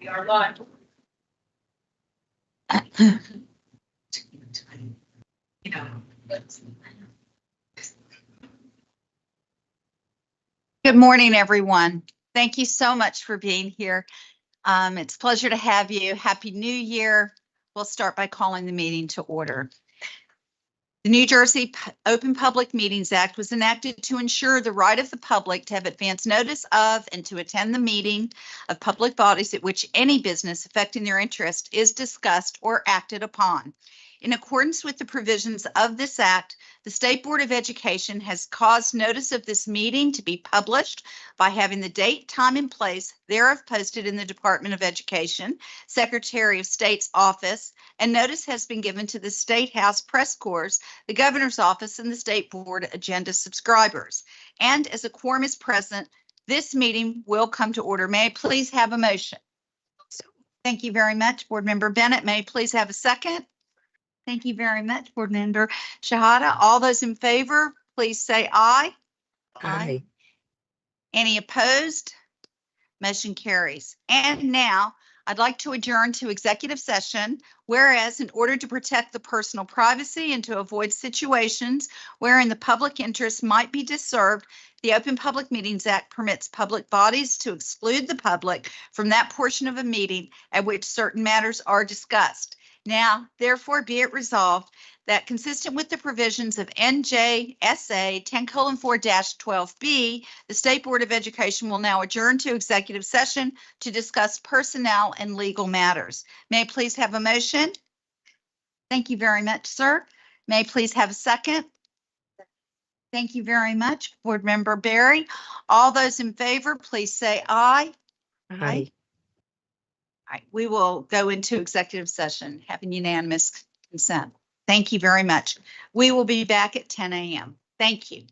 We are live. Good morning, everyone. Thank you so much for being here. It's a pleasure to have you. Happy New Year. We'll start by calling the meeting to order. The New Jersey Open Public Meetings Act was enacted to ensure the right of the public to have advance notice of and to attend the meeting of public bodies at which any business affecting their interest is discussed or acted upon. In accordance with the provisions of this act, the State Board of Education has caused notice of this meeting to be published by having the date, time, and place thereof posted in the Department of Education, Secretary of State's office, and notice has been given to the State House Press Corps, the Governor's Office, and the State Board agenda subscribers. And as a quorum is present, this meeting will come to order. May I please have a motion? Thank you very much. Board Member Bennett, may I please have a second? Thank you very much, Board Member Shahada. All those in favor, please say aye. Aye. Any opposed? Motion carries. And now I'd like to adjourn to executive session, whereas in order to protect the personal privacy and to avoid situations wherein the public interest might be disturbed, the Open Public Meetings Act permits public bodies to exclude the public from that portion of a meeting at which certain matters are discussed. Now, therefore, be it resolved that consistent with the provisions of NJSA 10:4-12B, the State Board of Education will now adjourn to executive session to discuss personnel and legal matters. May I please have a motion? Thank you very much, sir. May I please have a second? Thank you very much, Board Member Barry. All those in favor, please say aye. Aye. All right, we will go into executive session, having unanimous consent. Thank you very much. We will be back at 10 a.m. Thank you.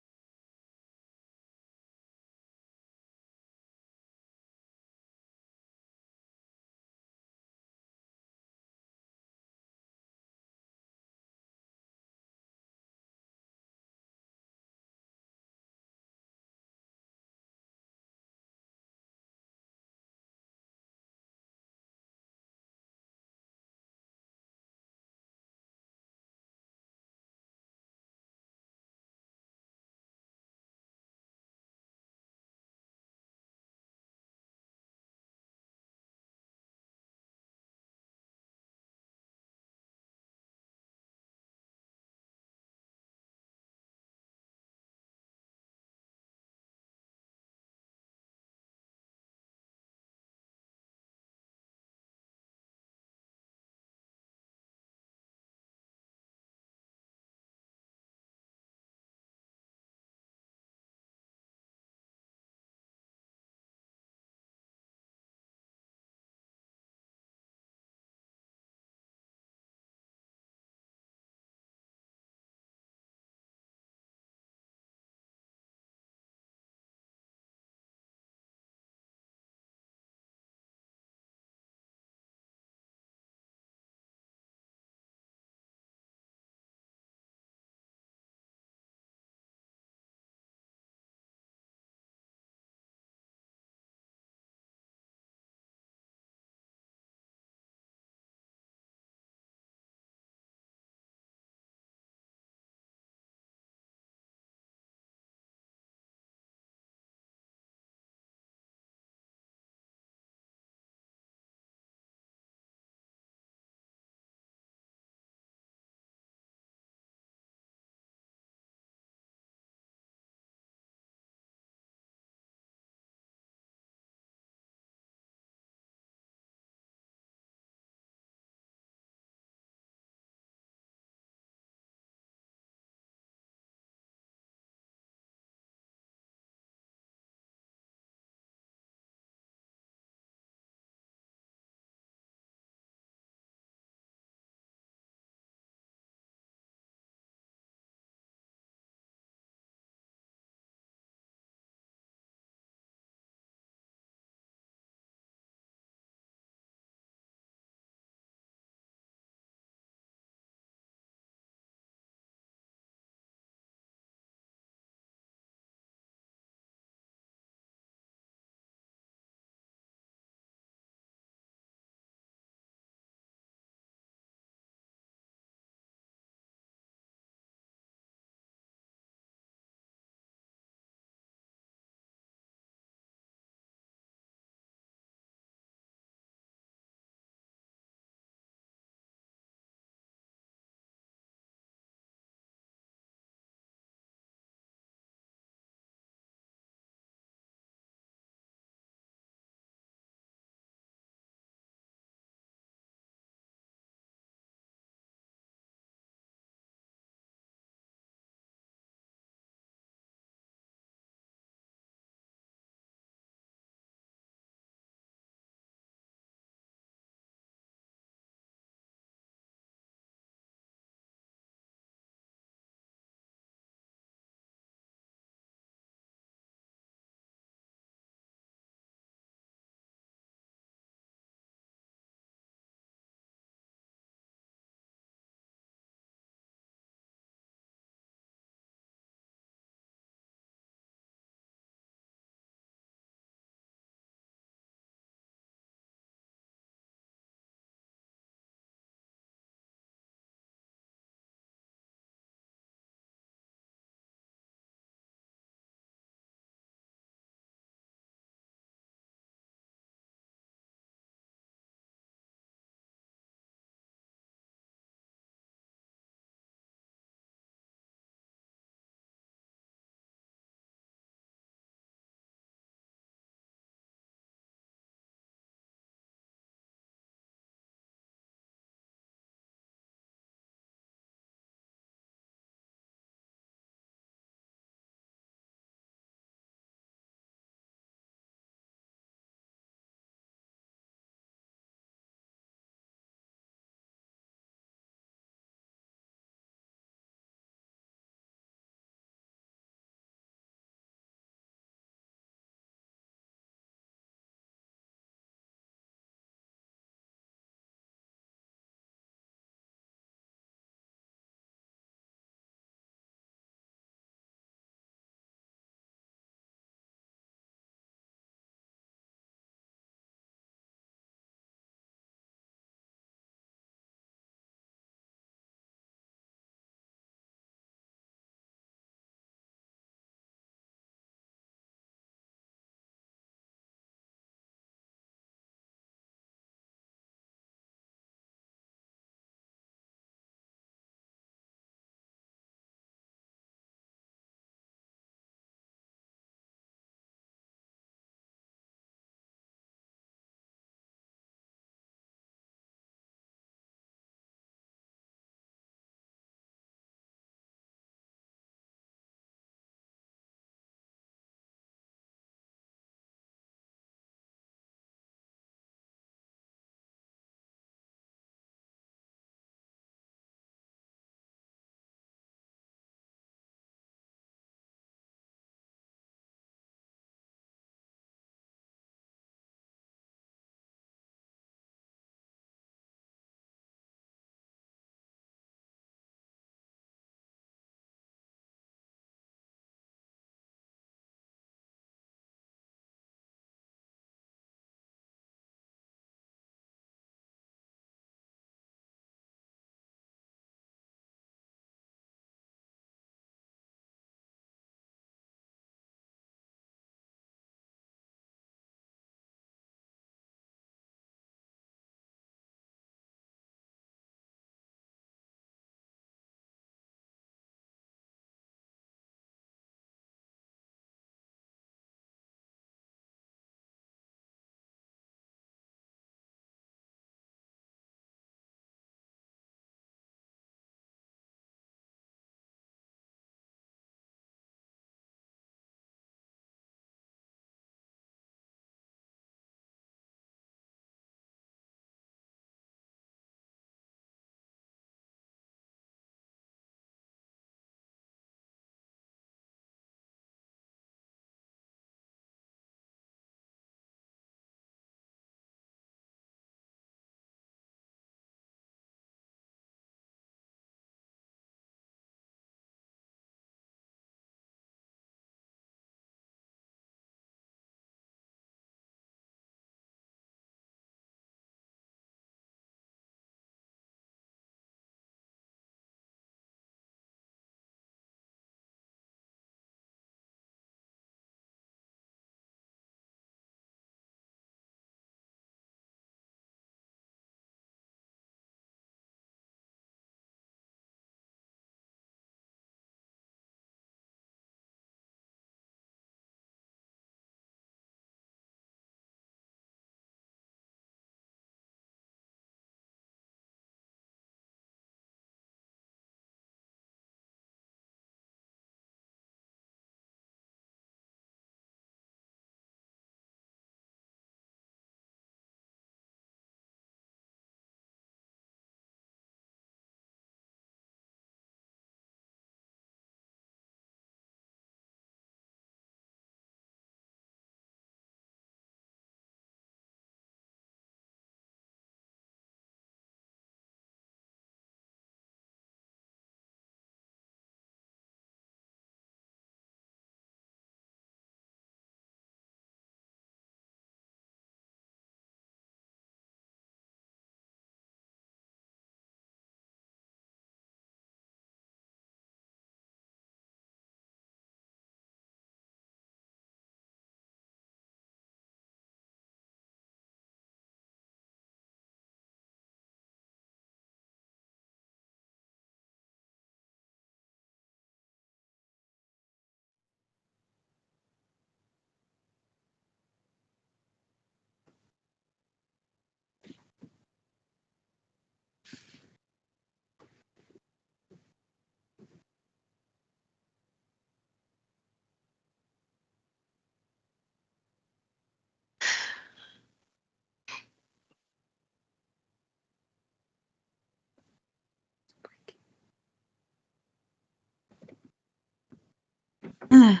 We're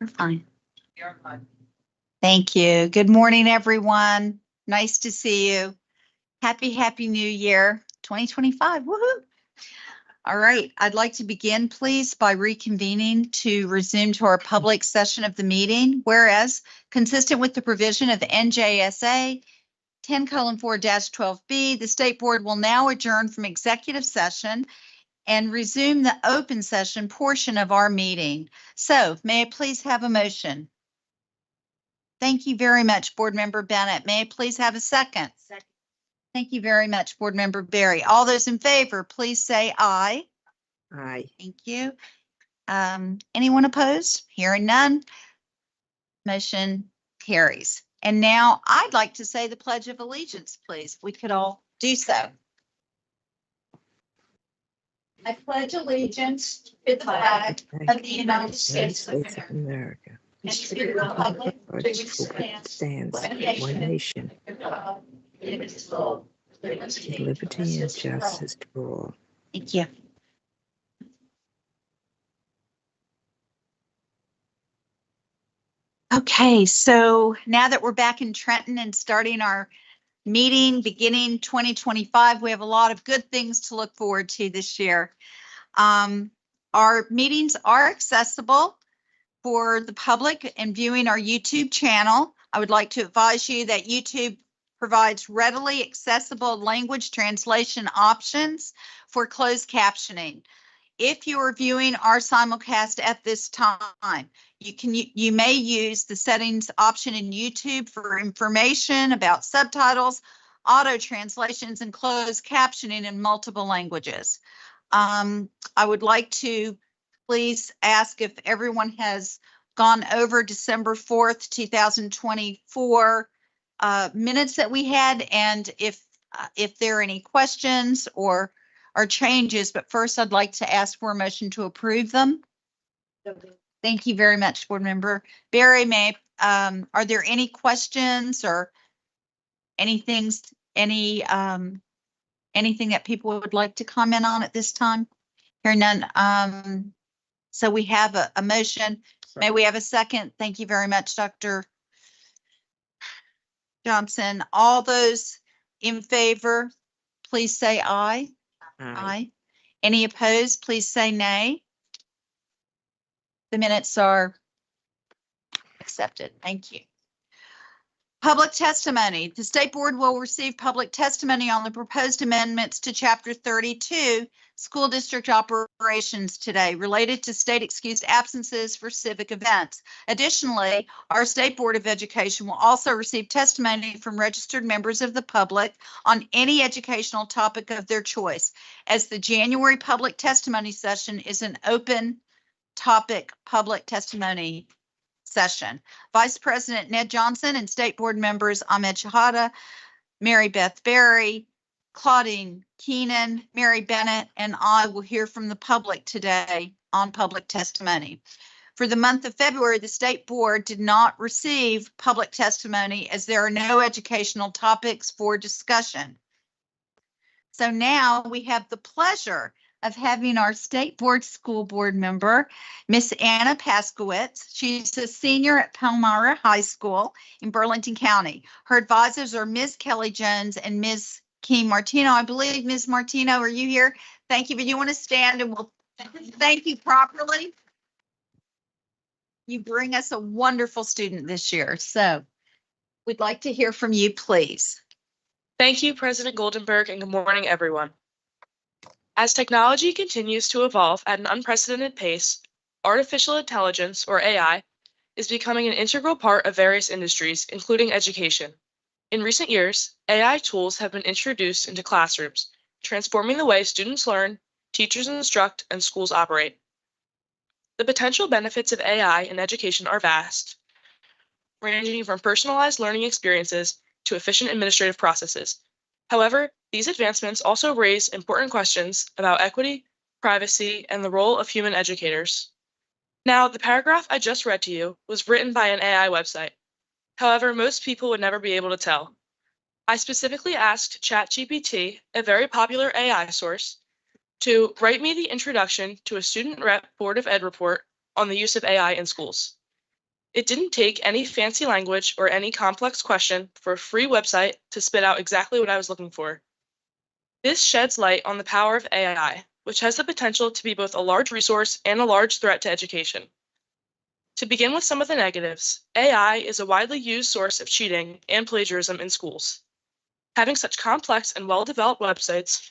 fine. Thank you. Good morning, everyone. Nice to see you. Happy New Year 2025. Woohoo! All right. I'd like to begin, please, by reconvening to resume to our public session of the meeting. Whereas, consistent with the provision of the NJSA 10:4-12B, the State Board will now adjourn from executive session and resume the open session portion of our meeting. So, may I please have a motion? Thank you very much, Board Member Bennett. May I please have a second? Second. Thank you very much, Board Member Berry. All those in favor, please say aye. Aye. Thank you. Anyone opposed? Hearing none. Motion carries. And now I'd like to say the Pledge of Allegiance, please. If we could all do so. I pledge allegiance to the flag of the United States of America and to the republic which stands one nation, indivisible, with liberty and justice for all. Thank you. Okay, so now that we're back in Trenton and starting our meeting beginning 2025, we have a lot of good things to look forward to this year. Our meetings are accessible for the public and viewing our YouTube channel. I would like to advise you that YouTube provides readily accessible language translation options for closed captioning. If you are viewing our simulcast at this time, you may use the settings option in YouTube for information about subtitles, auto translations, and closed captioning in multiple languages. I would like to please ask if everyone has gone over December 4th, 2024 minutes that we had, and if there are any questions or changes, but first I'd like to ask for a motion to approve them. Thank you very much, Board Member Berry. Are there any questions or anything that people would like to comment on at this time? Hear none. So we have a motion. May we have a second? Thank you very much, Dr. Johnson. All those in favor, please say aye. Aye. Any opposed, please say nay. The minutes are accepted. Thank you. Public testimony. The State Board will receive public testimony on the proposed amendments to Chapter 32, School District Operations today, related to state excused absences for civic events. Additionally, our State Board of Education will also receive testimony from registered members of the public on any educational topic of their choice, as the January public testimony session is an open topic public testimony session. Vice President Ned Johnson and State Board members Ahmed Shahada, Mary Beth Berry, Claudine Keenan, Mary Bennett, and I will hear from the public today on public testimony. For the month of February, the State Board did not receive public testimony as there are no educational topics for discussion. So now we have the pleasure of having our State Board School Board member, Miss Anna Paskowitz. She's a senior at Palmyra High School in Burlington County. Her advisors are Ms. Kelly Jones and Ms. Kim Martino. I believe, Ms. Martino, are you here? Thank you, but you want to stand and we'll thank you properly. You bring us a wonderful student this year, so we'd like to hear from you, please. Thank you, President Goldenberg, and good morning, everyone. As technology continues to evolve at an unprecedented pace, artificial intelligence, or AI, is becoming an integral part of various industries, including education. In recent years, AI tools have been introduced into classrooms, transforming the way students learn, teachers instruct, and schools operate. The potential benefits of AI in education are vast, ranging from personalized learning experiences to efficient administrative processes. However, these advancements also raise important questions about equity, privacy, and the role of human educators. Now, the paragraph I just read to you was written by an AI website. However, most people would never be able to tell. I specifically asked ChatGPT, a very popular AI source, to write me the introduction to a student rep Board of Ed report on the use of AI in schools. It didn't take any fancy language or any complex question for a free website to spit out exactly what I was looking for. This sheds light on the power of AI, which has the potential to be both a large resource and a large threat to education. To begin with some of the negatives, AI is a widely used source of cheating and plagiarism in schools. Having such complex and well-developed websites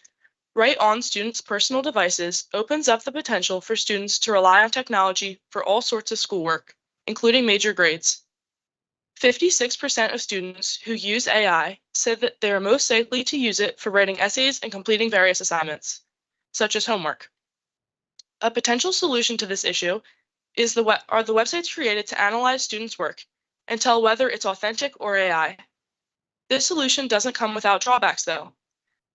right on students' personal devices opens up the potential for students to rely on technology for all sorts of schoolwork, including major grades. 56% of students who use AI said that they are most likely to use it for writing essays and completing various assignments, such as homework. A potential solution to this issue are the websites created to analyze students' work and tell whether it's authentic or AI. This solution doesn't come without drawbacks, though.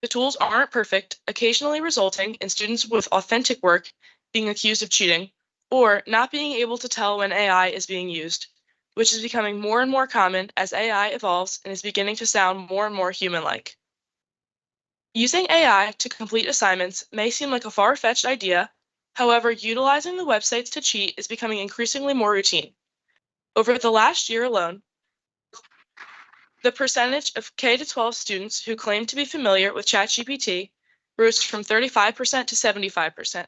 The tools aren't perfect, occasionally resulting in students with authentic work being accused of cheating or not being able to tell when AI is being used, which is becoming more and more common as AI evolves and is beginning to sound more and more human-like. Using AI to complete assignments may seem like a far-fetched idea. However, utilizing the websites to cheat is becoming increasingly more routine. Over the last year alone, the percentage of K-12 students who claim to be familiar with ChatGPT rose from 35% to 75%.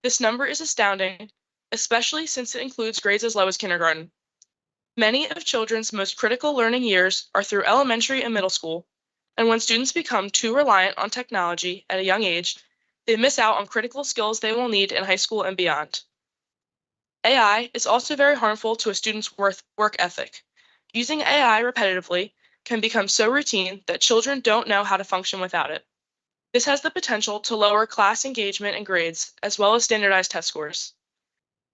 This number is astounding, especially since it includes grades as low as kindergarten. Many of children's most critical learning years are through elementary and middle school, and when students become too reliant on technology at a young age, they miss out on critical skills they will need in high school and beyond. AI is also very harmful to a student's work ethic. Using AI repetitively can become so routine that children don't know how to function without it. This has the potential to lower class engagement and grades, as well as standardized test scores.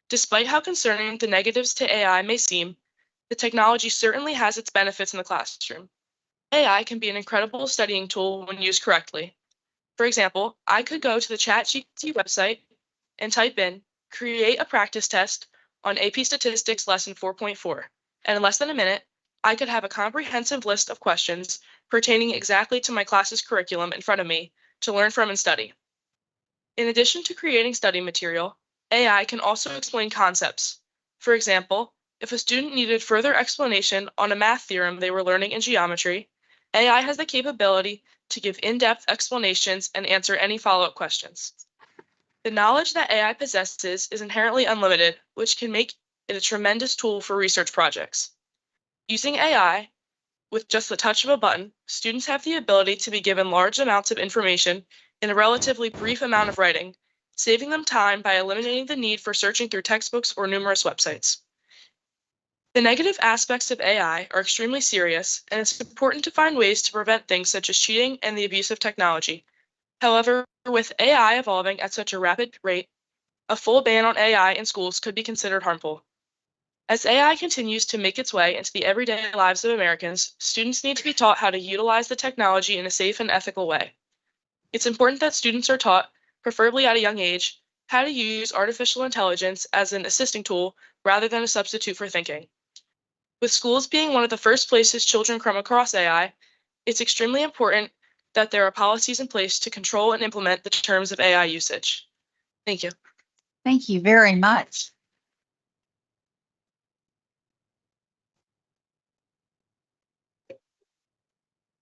Despite how concerning the negatives to AI may seem, the technology certainly has its benefits in the classroom. AI can be an incredible studying tool when used correctly. For example, I could go to the ChatGPT website and type in, create a practice test on AP Statistics Lesson 4.4, and in less than a minute, I could have a comprehensive list of questions pertaining exactly to my class's curriculum in front of me to learn from and study. In addition to creating study material, AI can also explain concepts. For example, if a student needed further explanation on a math theorem they were learning in geometry, AI has the capability to give in-depth explanations and answer any follow-up questions. The knowledge that AI possesses is inherently unlimited, which can make it a tremendous tool for research projects. Using AI, with just the touch of a button, students have the ability to be given large amounts of information in a relatively brief amount of writing, saving them time by eliminating the need for searching through textbooks or numerous websites. The negative aspects of AI are extremely serious, and it's important to find ways to prevent things such as cheating and the abuse of technology. However, with AI evolving at such a rapid rate, a full ban on AI in schools could be considered harmful. As AI continues to make its way into the everyday lives of Americans, students need to be taught how to utilize the technology in a safe and ethical way. It's important that students are taught, preferably at a young age, how to use artificial intelligence as an assisting tool rather than a substitute for thinking. With schools being one of the first places children come across AI, it's extremely important that there are policies in place to control and implement the terms of AI usage. Thank you. Thank you very much.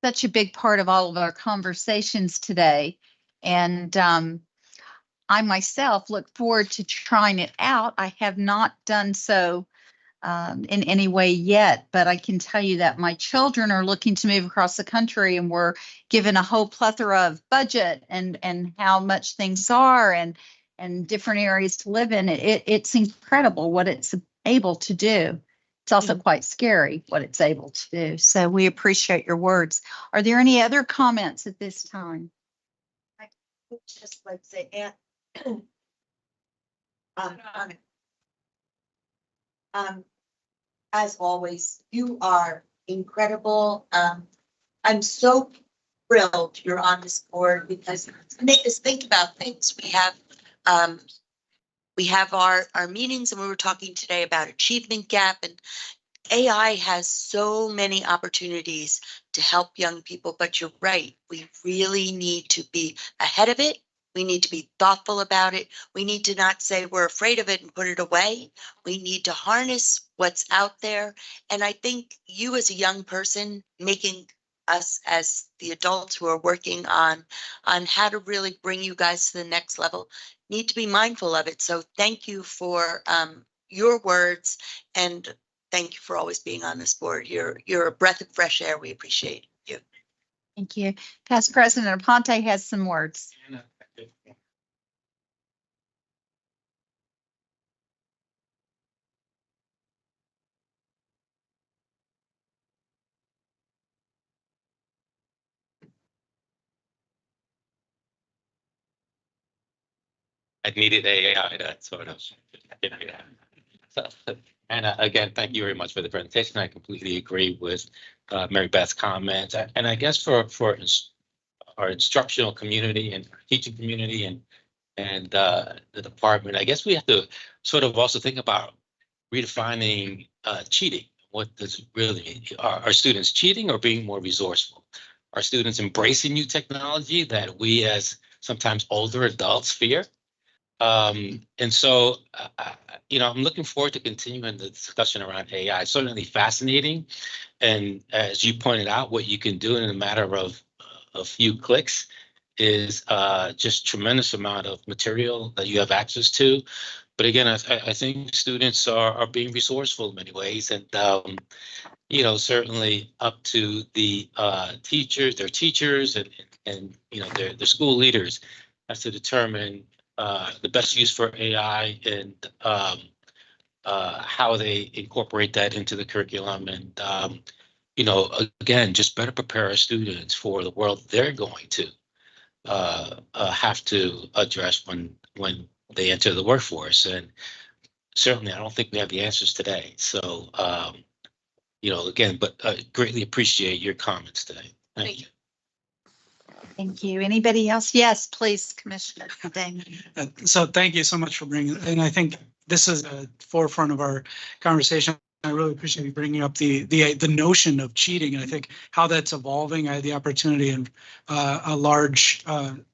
Such a big part of all of our conversations today. And I myself look forward to trying it out. I have not done so in any way yet, but I can tell you that my children are looking to move across the country, and we're given a whole plethora of budget and how much things are and different areas to live in. It's incredible what it's able to do. It's also quite scary what it's able to do. So we appreciate your words. Are there any other comments at this time? I would just like to say, as always, you are incredible. I'm so thrilled you're on this board because to make us think about things. We have our meetings, and we were talking today about achievement gap, and AI has so many opportunities to help young people, but you're right. We really need to be ahead of it We need to be thoughtful about it. We need to not say we're afraid of it and put it away. We need to harness what's out there. And I think you as a young person, making us as the adults who are working on how to really bring you guys to the next level, need to be mindful of it. So thank you for your words, and thank you for always being on this board. You're a breath of fresh air. We appreciate you. Thank you. Past President Aponte has some words. I needed AI to sort of. So, and again, thank you very much for the presentation. I completely agree with Mary Beth's comments. And I guess for our instructional community and teaching community and the department, I guess we have to sort of also think about redefining cheating. What does it really mean? Are students cheating or being more resourceful? Are students embracing new technology that we as sometimes older adults fear? And so, I'm looking forward to continuing the discussion around AI. Certainly fascinating. And as you pointed out, what you can do in a matter of a few clicks is just tremendous amount of material that you have access to. But again, I think students are being resourceful in many ways, and certainly up to the teachers, their teachers, and their school leaders has to determine the best use for AI and how they incorporate that into the curriculum, and again, just better prepare our students for the world they're going to have to address when they enter the workforce. And certainly, I don't think we have the answers today. So, again, but greatly appreciate your comments today. Thank you. Thank you. Anybody else? Yes, please, Commissioner Damon. So thank you so much for bringing, and I think this is a forefront of our conversation. I really appreciate you bringing up the notion of cheating, and I think how that's evolving. I had the opportunity in a large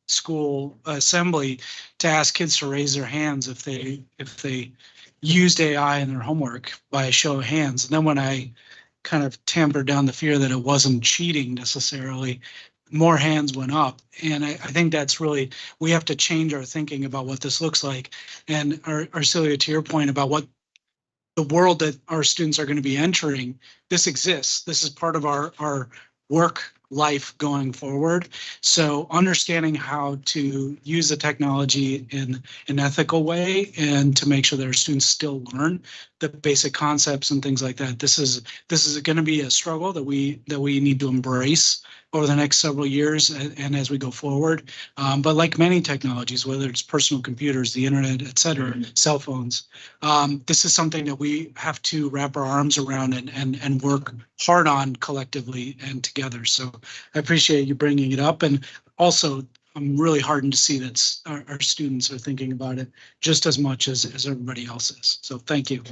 school assembly to ask kids to raise their hands if they used AI in their homework by a show of hands. And then when I kind of tampered down the fear that it wasn't cheating necessarily, more hands went up. And I think that's really, we have to change our thinking about what this looks like. And Arcelia, to your point about what the world that our students are going to be entering, this exists. This is part of our work life going forward. So understanding how to use the technology in an ethical way and to make sure that our students still learn the basic concepts and things like that. This is going to be a struggle that we need to embrace over the next several years and as we go forward. But like many technologies, whether it's personal computers, the internet, et cetera, cell phones, this is something that we have to wrap our arms around and work hard on collectively and together. So I appreciate you bringing it up. And also, I'm really heartened to see that our students are thinking about it just as much as everybody else is. So thank you.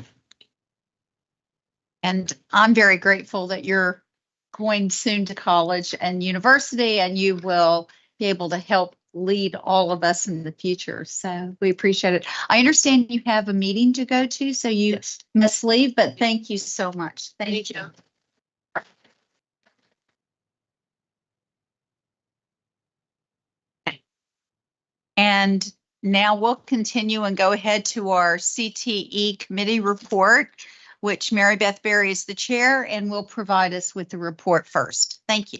And I'm very grateful that you're going soon to college and university, and you will be able to help lead all of us in the future. So we appreciate it. I understand you have a meeting to go to, so you must leave, but thank you so much. Thank you. And now we'll continue and go ahead to our CTE committee report, which Mary Beth Berry is the chair and will provide us with the report first. Thank you.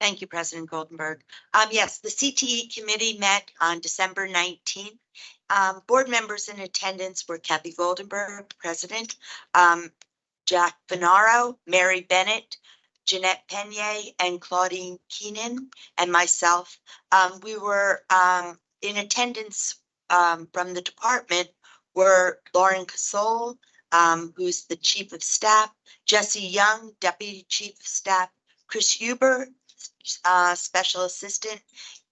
Thank you, President Goldenberg. Yes, the CTE committee met on December 19th. Board members in attendance were Kathy Goldenberg, president, Jack Finaro, Mary Bennett, Jeanette Penier, and Claudine Keenan, and myself. We were in attendance from the department were Lauren Casole, who's the chief of staff, Jesse Young, deputy chief of staff, Chris Huber, special assistant,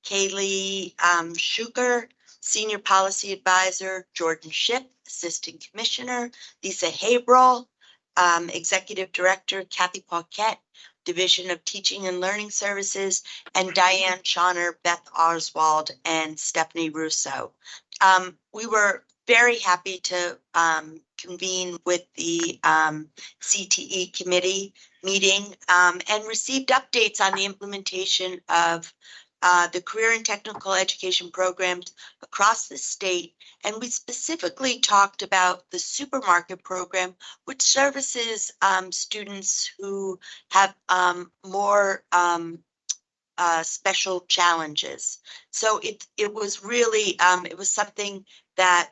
Kaylee Schuker, senior policy advisor, Jordan Shipp, assistant commissioner, Lisa Habrol, executive director, Kathy Paquette, Division of Teaching and Learning Services, and Diane Schauner, Beth Oswald, and Stephanie Russo. We were very happy to convene with the CTE committee meeting and received updates on the implementation of the career and technical education programs across the state. And we specifically talked about the supermarket program, which services students who have more special challenges. So it was really, it was something that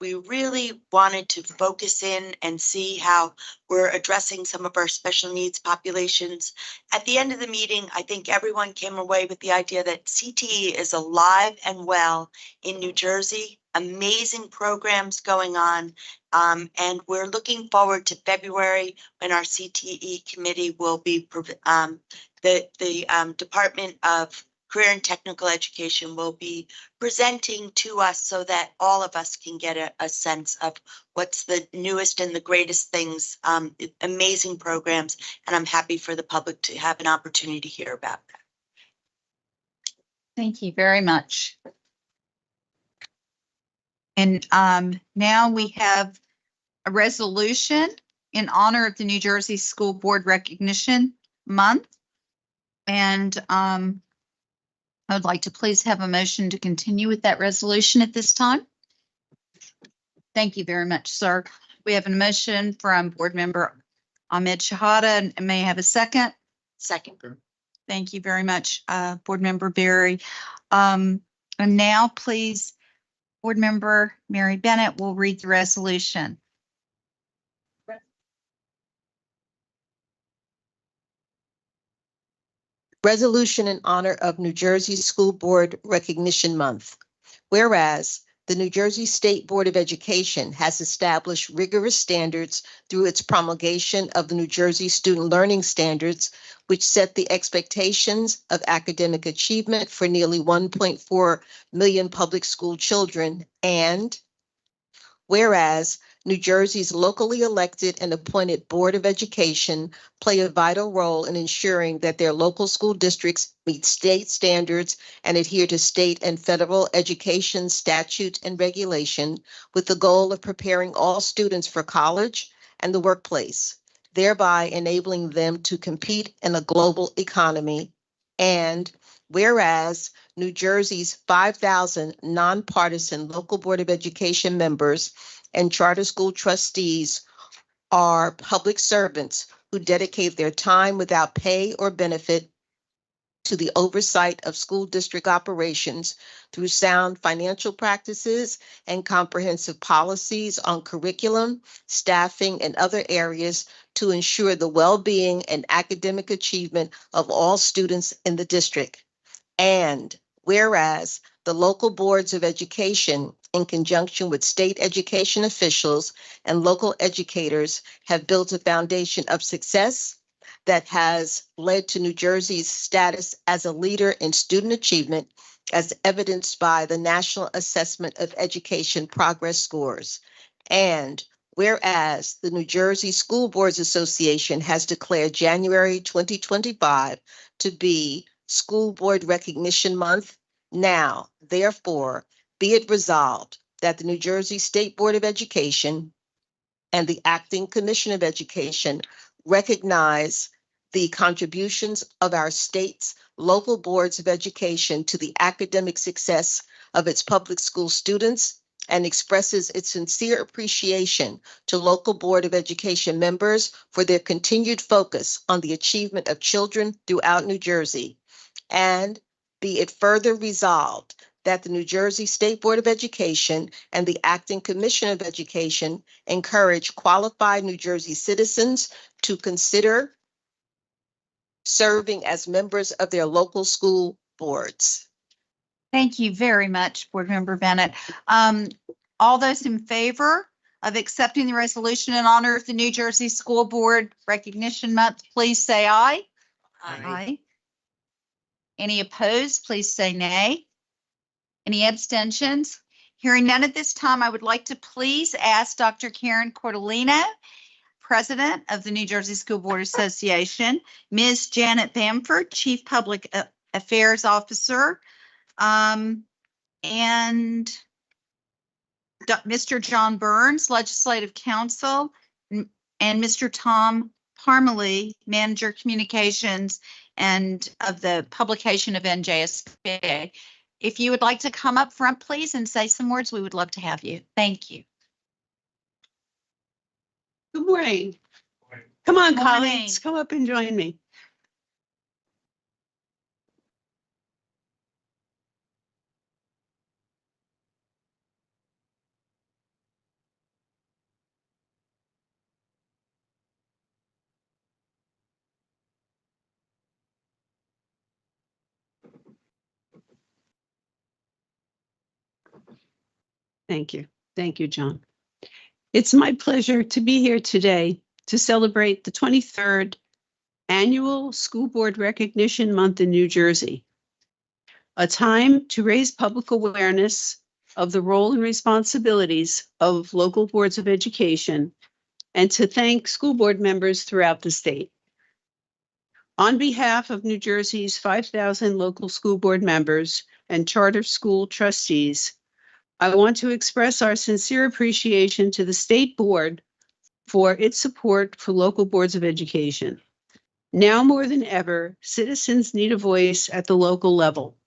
we really wanted to focus in and see how we're addressing some of our special needs populations. At the end of the meeting, I think everyone came away with the idea that CTE is alive and well in New Jersey. Amazing programs going on. And we're looking forward to February when our CTE committee will be, the Department of Career and Technical Education will be presenting to us so that all of us can get a sense of what's the newest and the greatest things, amazing programs. And I'm happy for the public to have an opportunity to hear about that. Thank you very much. And now we have a resolution in honor of the New Jersey School Board Recognition Month. And I would like to please have a motion to continue with that resolution at this time. Thank you very much, sir. We have a motion from Board Member Ahmed Shahada. And may I have a second? Second. Thank you very much, Board Member Berry. And now, please, Board Member Mary Bennett will read the resolution. Resolution in honor of New Jersey School Board Recognition Month. Whereas the New Jersey State Board of Education has established rigorous standards through its promulgation of the New Jersey Student Learning Standards, which set the expectations of academic achievement for nearly 1.4 million public school children. And whereas New Jersey's locally elected and appointed Board of Education play a vital role in ensuring that their local school districts meet state standards and adhere to state and federal education statute and regulation with the goal of preparing all students for college and the workplace, thereby enabling them to compete in a global economy. And whereas New Jersey's 5,000 nonpartisan local Board of Education members and charter school trustees are public servants who dedicate their time without pay or benefit to the oversight of school district operations through sound financial practices and comprehensive policies on curriculum, staffing, and other areas to ensure the well-being and academic achievement of all students in the district. And whereas the local boards of education, in conjunction with state education officials and local educators, have built a foundation of success that has led to New Jersey's status as a leader in student achievement, as evidenced by the National Assessment of Education Progress Scores. And whereas the New Jersey School Boards Association has declared January 2025 to be School Board Recognition Month, now, therefore, be it resolved that the New Jersey State Board of Education and the Acting Commission of Education recognize the contributions of our state's local boards of education to the academic success of its public school students and expresses its sincere appreciation to local Board of Education members for their continued focus on the achievement of children throughout New Jersey. And be it further resolved that the New Jersey State Board of Education and the Acting Commission of Education encourage qualified New Jersey citizens to consider serving as members of their local school boards. Thank you very much, Board Member Bennett. All those in favor of accepting the resolution in honor of the New Jersey School Board Recognition Month, please say aye. Aye. Any opposed, please say nay. Any abstentions? Hearing none at this time, I would like to please ask Dr. Karen Cortolino President of the New Jersey School Board Association, Ms. Janet Bamford, Chief Public Affairs Officer, and Mr. John Burns, Legislative Counsel, and Mr. Tom Parmalee, Manager Communications and of the publication of NJSBA. If you would like to come up front, please, and say some words, we would love to have you. Thank you. Good morning. Come on, Good colleagues, morning. come up and join me. Thank you. Thank you, John. It's my pleasure to be here today to celebrate the 23rd Annual School Board Recognition Month in New Jersey, a time to raise public awareness of the role and responsibilities of local boards of education and to thank school board members throughout the state. On behalf of New Jersey's 5,000 local school board members and charter school trustees, I want to express our sincere appreciation to the State Board for its support for local boards of education. Now more than ever, citizens need a voice at the local level.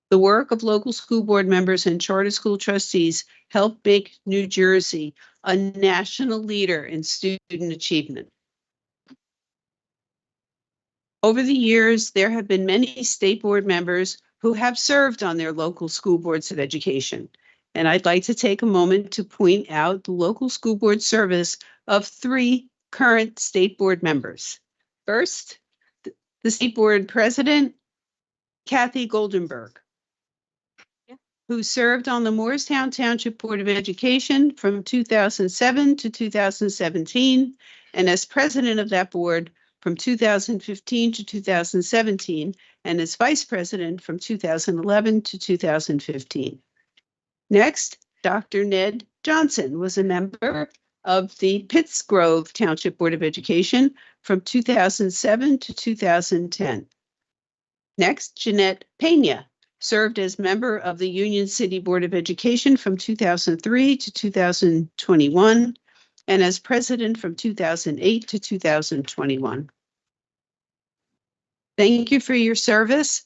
The work of local school board members and charter school trustees help make New Jersey a national leader in student achievement. Over the years, there have been many state board members who have served on their local school boards of education. And I'd like to take a moment to point out the local school board service of 3 current state board members. First, the state board president, Kathy Goldenberg, who served on the Morristown Township Board of Education from 2007 to 2017, and as president of that board from 2015 to 2017, and as vice president from 2011 to 2015. Next, Dr. Ned Johnson was a member of the Pittsgrove Township Board of Education from 2007 to 2010. Next, Jeanette Pena served as member of the Union City Board of Education from 2003 to 2021, and as president from 2008 to 2021. Thank you for your service,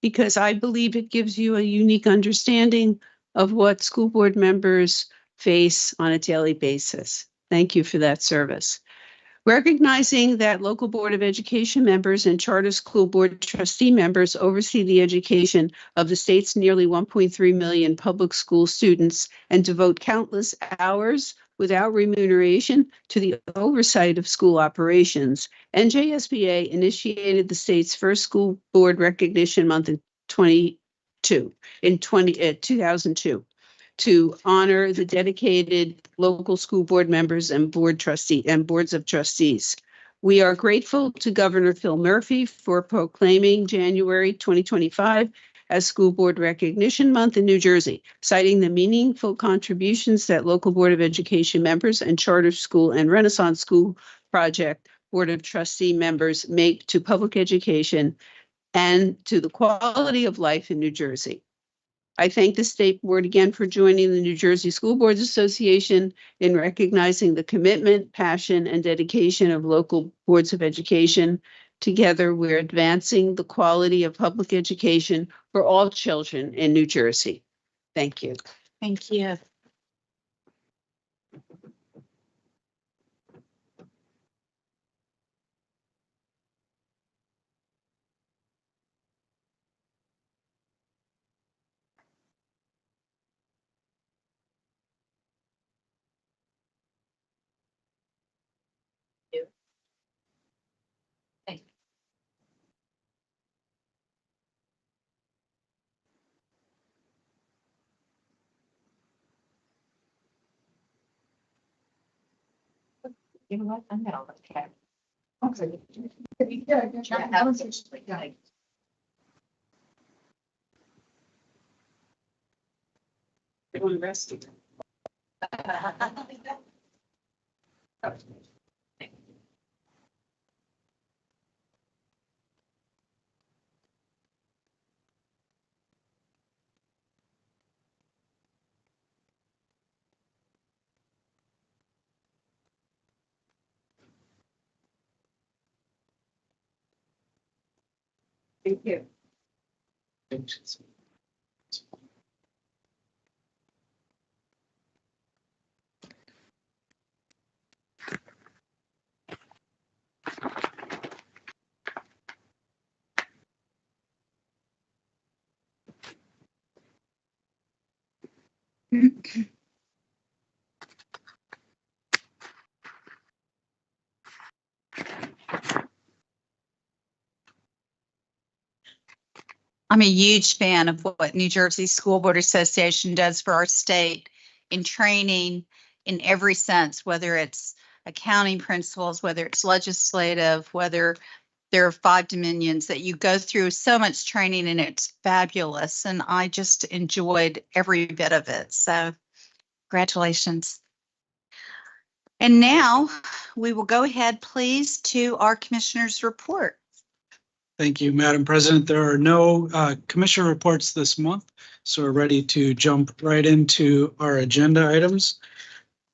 because I believe it gives you a unique understanding of what school board members face on a daily basis. Thank you for that service. Recognizing that local Board of Education members and charter school board trustee members oversee the education of the state's nearly 1.3 million public school students and devote countless hours without remuneration to the oversight of school operations, NJSBA initiated the state's first school board recognition month in 2002 to honor the dedicated local school board members and boards of trustees. We are grateful to Governor Phil Murphy for proclaiming January 2025 as School Board Recognition Month in New Jersey, citing the meaningful contributions that local Board of Education members and charter school and Renaissance School Project Board of Trustee members make to public education and to the quality of life in New Jersey. I thank the State Board again for joining the New Jersey School Boards Association in recognizing the commitment, passion, and dedication of local boards of education. Together, we're advancing the quality of public education for all children in New Jersey. Thank you. Thank you. You know what? I'm gonna look at. Okay. Yeah, that was actually good. Thank you. I'm a huge fan of what New Jersey School Board Association does for our state in training in every sense, whether it's accounting principles, whether it's legislative, whether there are 5 dominions that you go through so much training and it's fabulous. And I just enjoyed every bit of it. So congratulations. And now we will go ahead, please, to our commissioner's report. Thank you, Madam President. There are no commissioner reports this month, so we're ready to jump right into our agenda items.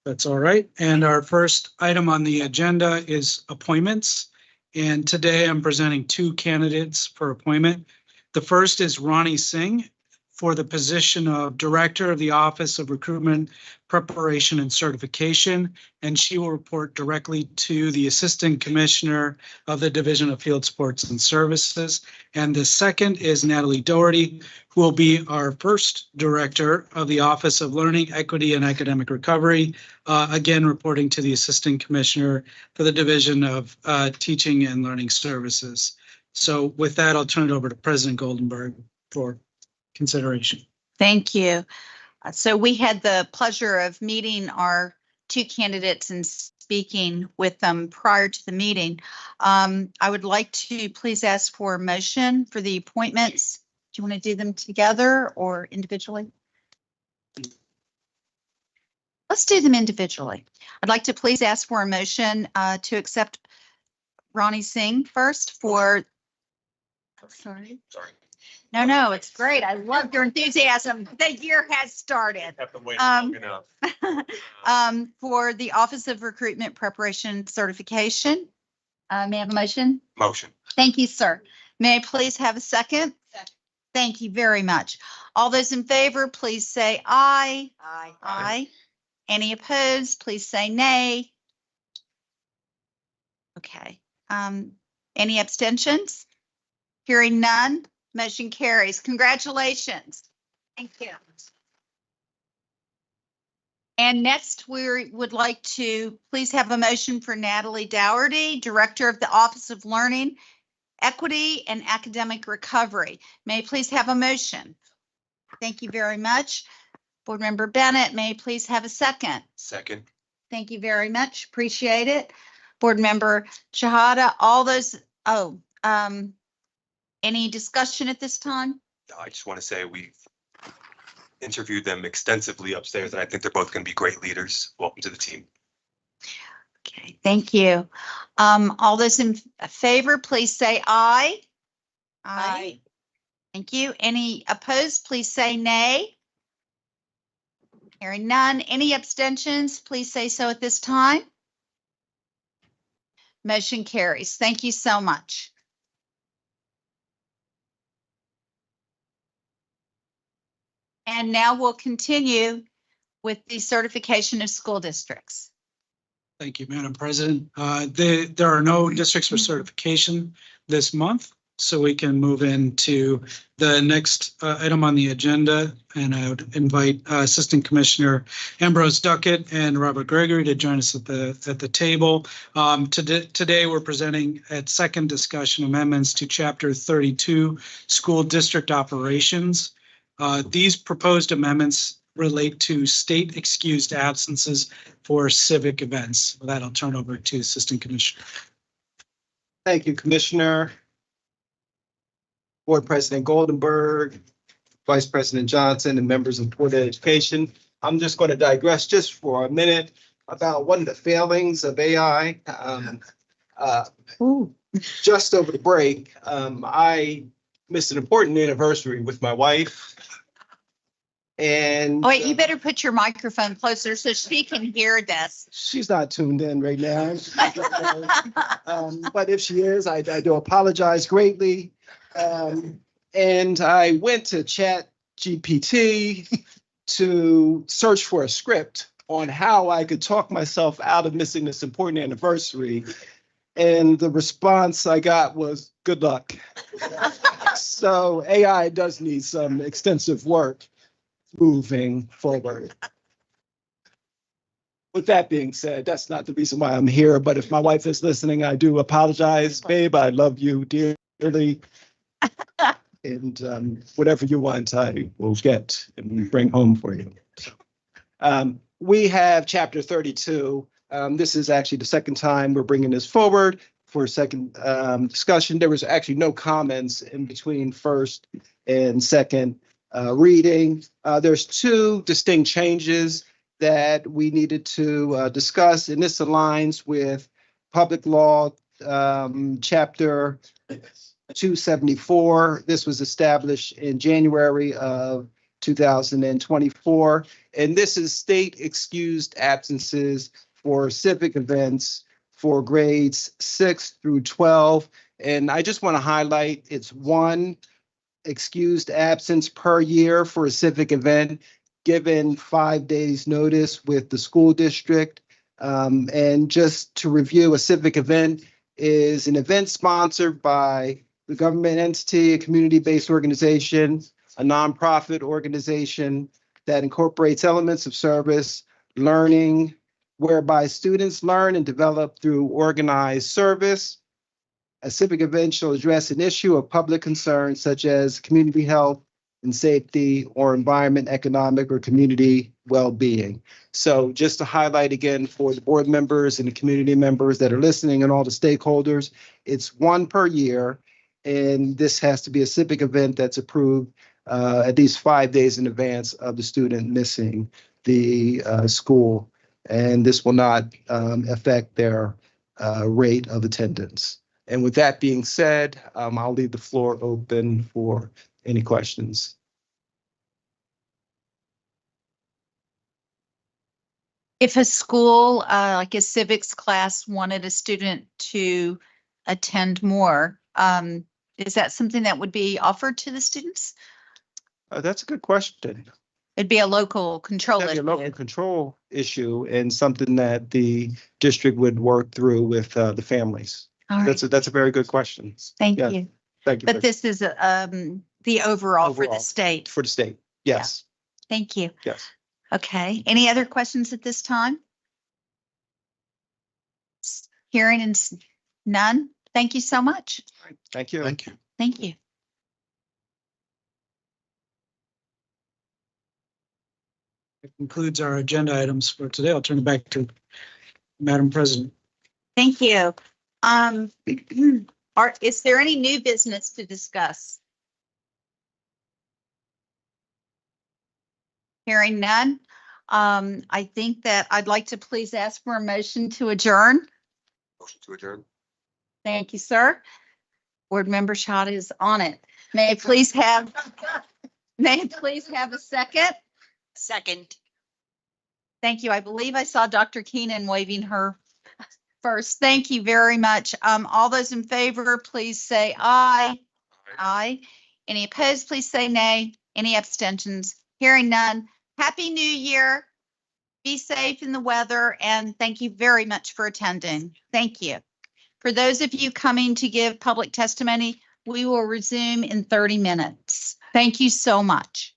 That's all right. And our first item on the agenda is appointments. And today I'm presenting 2 candidates for appointment. The first is Ronnie Singh for the position of Director of the Office of Recruitment, Preparation and Certification, and she will report directly to the Assistant Commissioner of the Division of Field Sports and Services. And the second is Natalie Doherty, who will be our first Director of the Office of Learning, Equity, and Academic Recovery, again reporting to the Assistant Commissioner for the Division of Teaching and Learning Services. So with that, I'll turn it over to President Goldenberg for consideration. Thank you. So we had the pleasure of meeting our 2 candidates and speaking with them prior to the meeting. I would like to please ask for a motion for the appointments. Do you want to do them together or individually? Let's do them individually. I'd like to please ask for a motion to accept Ronnie Singh first for. Sorry. No, it's great. I love your enthusiasm. The year has started. For the Office of Recruitment Preparation Certification. May I have a motion? Motion. Thank you, sir. May I please have a second? Thank you very much. All those in favor, please say aye. Aye. Aye. Any opposed, please say nay. Okay. Any abstentions? Hearing none, motion carries. Congratulations. Thank you. And next, we would like to please have a motion for Natalie Dougherty, Director of the Office of Learning, Equity, and Academic Recovery. May I please have a motion? Thank you very much. Board Member Bennett, may I please have a second? Second. Thank you very much. Appreciate it. Board Member Shahada, all those, any discussion at this time? I just want to say we've interviewed them extensively upstairs, and I think they're both going to be great leaders. Welcome to the team. Okay, thank you. All those in favor, please say aye. Aye. Thank you. Any opposed, please say nay. Hearing none. Any abstentions, please say so at this time. Motion carries. Thank you so much. And now we'll continue with the certification of school districts. Thank you, Madam President. There are no districts for certification this month, so we can move into the next item on the agenda. And I would invite Assistant Commissioner Ambrose Duckett and Robert Gregory to join us at the table. Today, we're presenting at second discussion amendments to Chapter 32, School District Operations. These proposed amendments relate to state excused absences for civic events. With that, I'll turn over to Assistant Commissioner. Thank you, Commissioner. Board President Goldenberg, Vice President Johnson, and members of Board of Education. I'm just going to digress just for a minute about one of the failings of AI. Just over the break, I missed an important anniversary with my wife. And Oh, wait, you better put your microphone closer so she can hear this. she's not tuned in right now. But if she is, I do apologize greatly. And I went to Chat GPT to search for a script on how I could talk myself out of missing this important anniversary. And the response I got was, good luck. So AI does need some extensive work moving forward. With that being said, that's not the reason why I'm here, but if my wife is listening, I do apologize, babe. I love you dearly. And whatever you want, I will get and bring home for you. We have chapter 32. This is actually the second time we're bringing this forward for a second discussion. There was actually no comments in between first and second reading. There's two distinct changes that we needed to discuss, and this aligns with Public Law Chapter 274. This was established in January of 2024, and this is state excused absences for civic events for grades 6 through 12. And I just want to highlight it's one excused absence per year for a civic event, given 5 days notice with the school district. And just to review, a civic event is an event sponsored by the government entity, a community-based organization, a nonprofit organization that incorporates elements of service, learning, whereby students learn and develop through organized service. A civic event shall address an issue of public concern such as community health and safety or environment, economic, or community well-being. So just to highlight again for the board members and the community members that are listening and all the stakeholders, it's one per year. And this has to be a civic event that's approved at least 5 days in advance of the student missing the school. And this will not affect their rate of attendance. And with that being said, I'll leave the floor open for any questions. If a school, like a civics class, wanted a student to attend more, is that something that would be offered to the students? That's a good question. It'd be a local control That'd be a issue. local control issue and something that the district would work through with the families. All right, That's a very good question. thank yeah. you. Thank you. But this is the overall for the Overall. state. For the state. Yes. Thank you. Yes. Okay, any other questions at this time? Hearing and none, thank you so much. Thank you. Thank you. Thank you. That concludes our agenda items for today. I'll turn it back to Madam President. Thank you. Is there any new business to discuss? Hearing none, I think that I'd like to please ask for a motion to adjourn. Motion to adjourn. Thank you, sir. Board Member Schott is on it. May I please have a second? Second. Thank you. I believe I saw Dr. Keenan waving her first. Thank you very much. All those in favor, please say aye. Aye. Any opposed, please say nay. Any abstentions? Hearing none. Happy New Year. Be safe in the weather, and thank you very much for attending. Thank you. For those of you coming to give public testimony, we will resume in 30 minutes. Thank you so much.